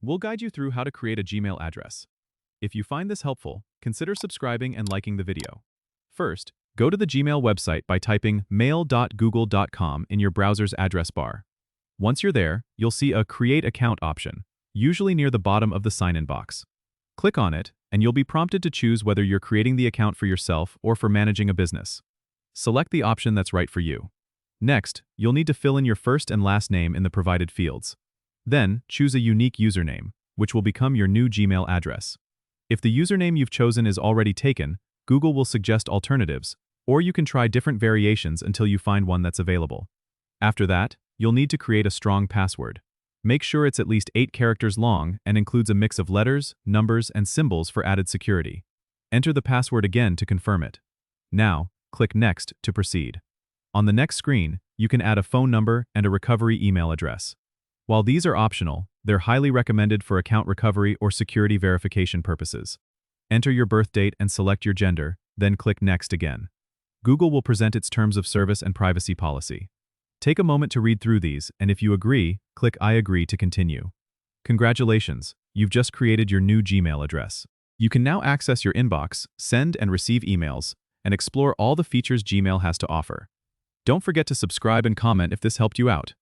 We'll guide you through how to create a Gmail address. If you find this helpful, consider subscribing and liking the video. First, go to the Gmail website by typing mail.google.com in your browser's address bar. Once you're there, you'll see a Create Account option, usually near the bottom of the sign-in box. Click on it, and you'll be prompted to choose whether you're creating the account for yourself or for managing a business. Select the option that's right for you. Next, you'll need to fill in your first and last name in the provided fields. Then, choose a unique username, which will become your new Gmail address. If the username you've chosen is already taken, Google will suggest alternatives, or you can try different variations until you find one that's available. After that, you'll need to create a strong password. Make sure it's at least 8 characters long and includes a mix of letters, numbers, and symbols for added security. Enter the password again to confirm it. Now, click Next to proceed. On the next screen, you can add a phone number and a recovery email address. While these are optional, they're highly recommended for account recovery or security verification purposes. Enter your birth date and select your gender, then click Next again. Google will present its terms of service and privacy policy. Take a moment to read through these, and if you agree, click I agree to continue. Congratulations, you've just created your new Gmail address. You can now access your inbox, send and receive emails, and explore all the features Gmail has to offer. Don't forget to subscribe and comment if this helped you out.